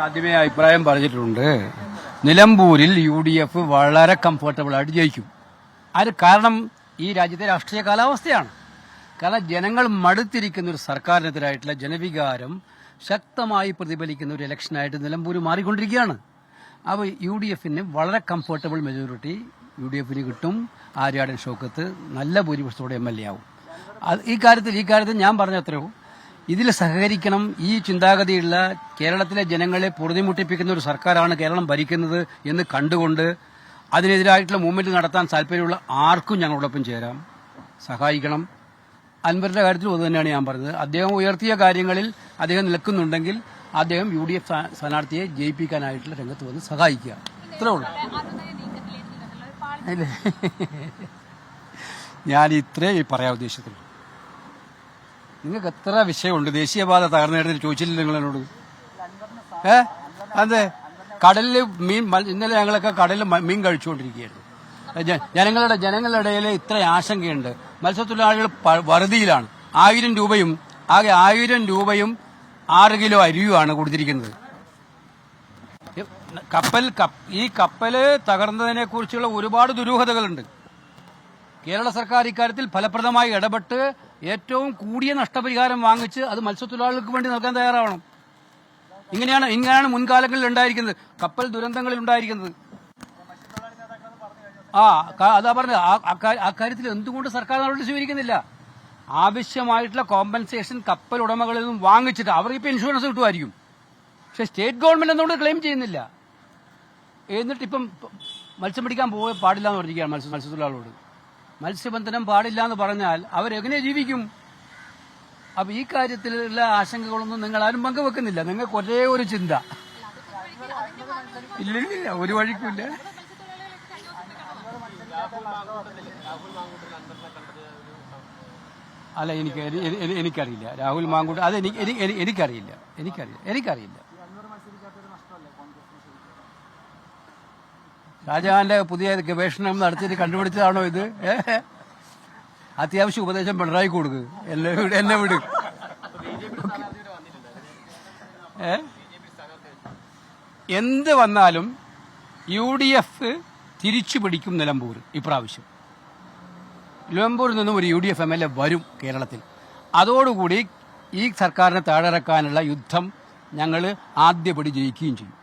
ആദ്യമേ അഭിപ്രായം പറഞ്ഞിട്ടുണ്ട്. നിലമ്പൂരിൽ UDF വളരെ കംഫർട്ടബിൾ ആയിട്ട് ജയിക്കും. അത് കാരണം ഈ രാജ്യത്തെ രാഷ്ട്രീയ കാലാവസ്ഥയാണ്. കാരണം ജനങ്ങൾ മടുത്തിരിക്കുന്ന ഒരു സർക്കാരിനെതിരായിട്ടുള്ള ജനവികാരം ശക്തമായി പ്രതിഫലിക്കുന്ന ഒരു ഇലക്ഷനായിട്ട് നിലമ്പൂർ മാറിക്കൊണ്ടിരിക്കുകയാണ്. അപ്പോൾ UDFന് വളരെ കംഫർട്ടബിൾ മെജോറിറ്റി UDFന് കിട്ടും. ആര്യാടൻ ഷൗക്കത്ത് നല്ല ഭൂരിപക്ഷത്തോടെ MLA ആവും. ഈ കാര്യത്തിൽ ഞാൻ പറഞ്ഞത്രയോ ഇതിൽ സഹകരിക്കണം. ഈ ചിന്താഗതിയുള്ള കേരളത്തിലെ ജനങ്ങളെ പൊറുതിമുട്ടിപ്പിക്കുന്ന ഒരു സർക്കാരാണ് കേരളം ഭരിക്കുന്നത് എന്ന് കണ്ടുകൊണ്ട് അതിനെതിരായിട്ടുള്ള മൂവ്മെന്റ് നടത്താൻ താല്പര്യമുള്ള ആർക്കും ഞങ്ങളോടൊപ്പം ചേരാം, സഹായിക്കണം. അൻവറിന്റെ കാര്യത്തിൽ അത് തന്നെയാണ് ഞാൻ പറഞ്ഞത്. അദ്ദേഹം ഉയർത്തിയ കാര്യങ്ങളിൽ അദ്ദേഹം നിൽക്കുന്നുണ്ടെങ്കിൽ അദ്ദേഹം UDF സ്ഥാനാർത്ഥിയെ ജയിപ്പിക്കാനായിട്ടുള്ള രംഗത്ത് വന്ന് സഹായിക്കുക. ഇത്രേ ഉള്ളൂ. ഞാൻ ഇത്രേ പറയാൻ ഉദ്ദേശിച്ചുള്ളൂ. നിങ്ങൾക്ക് എത്ര വിഷയമുണ്ട്? ദേശീയപാത തകർന്നേടത്തിൽ ചോദിച്ചില്ല നിങ്ങൾ എന്നോട്? അതെ, കടലിൽ മീൻ ഇന്നലെ ഞങ്ങളൊക്കെ കടലിൽ മീൻ കഴിച്ചുകൊണ്ടിരിക്കുകയായിരുന്നു. ജനങ്ങളുടെ ഇടയിൽ ഇത്ര ആശങ്കയുണ്ട്. മത്സ്യത്തൊഴിലാളികൾ വറുതിയിലാണ്. 1000 രൂപയും ആകെ 1000 രൂപയും 6 കിലോ അരിയുമാണ് കൊടുത്തിരിക്കുന്നത്. ഈ കപ്പല് തകർന്നതിനെ കുറിച്ചുള്ള ഒരുപാട് ദുരൂഹതകളുണ്ട്. കേരള സർക്കാർ ഇക്കാര്യത്തിൽ ഫലപ്രദമായി ഇടപെട്ട് ഏറ്റവും കൂടിയ നഷ്ടപരിഹാരം വാങ്ങിച്ച് അത് മത്സ്യത്തൊഴിലാളികൾക്ക് വേണ്ടി നൽകാൻ തയ്യാറാവണം. ഇങ്ങനെയാണ് മുൻകാലങ്ങളിൽ ഉണ്ടായിരിക്കുന്നത്, കപ്പൽ ദുരന്തങ്ങളിൽ ഉണ്ടായിരിക്കുന്നത്. അതാ പറഞ്ഞത്. അക്കാര്യത്തിൽ എന്തുകൊണ്ട് സർക്കാർ നടപടി സ്വീകരിക്കുന്നില്ല? ആവശ്യമായിട്ടുള്ള കോമ്പൻസേഷൻ കപ്പൽ ഉടമകളിൽ നിന്നും വാങ്ങിച്ചിട്ട് അവർക്ക് ഇൻഷുറൻസ് കിട്ടുമായിരിക്കും. പക്ഷെ സ്റ്റേറ്റ് ഗവൺമെന്റ് എന്തുകൊണ്ട് ക്ലെയിം ചെയ്യുന്നില്ല? എന്നിട്ടിപ്പം മത്സ്യം പിടിക്കാൻ പാടില്ല എന്ന് പറഞ്ഞിരിക്കുകയാണ് മത്സ്യത്തൊഴിലാളികളോട്. മത്സ്യബന്ധനം പാടില്ല എന്ന് പറഞ്ഞാൽ അവരെങ്ങനെ ജീവിക്കും? അപ്പൊ ഈ കാര്യത്തിലുള്ള ആശങ്കകളൊന്നും നിങ്ങൾ ആരും പങ്കുവെക്കുന്നില്ല. നിങ്ങൾക്ക് ഒരേ ഒരു ചിന്ത, ഇല്ലില്ല, ഒരു വഴിക്കില്ല. അല്ല, എനിക്കറിയില്ല രാഹുൽ മാങ്കൂട്ട്. അത് എനിക്കറിയില്ല. ഷാജഹാന്റെ പുതിയ ഗവേഷണം നടത്തിയിട്ട് കണ്ടുപിടിച്ചതാണോ ഇത്? അത്യാവശ്യം ഉപദേശം പിണറായി കൊടുക്ക്, എന്നെ വിട്. എന്ത് വന്നാലും UDF തിരിച്ചു പിടിക്കും നിലമ്പൂർ. ഇപ്രാവശ്യം നിലമ്പൂരിൽ നിന്നും ഒരു UDF MLA വരും കേരളത്തിൽ. അതോടുകൂടി ഈ സർക്കാരിനെ താഴെയിറക്കാനുള്ള യുദ്ധം ഞങ്ങൾ ആദ്യപടി ജയിക്കുകയും ചെയ്യും.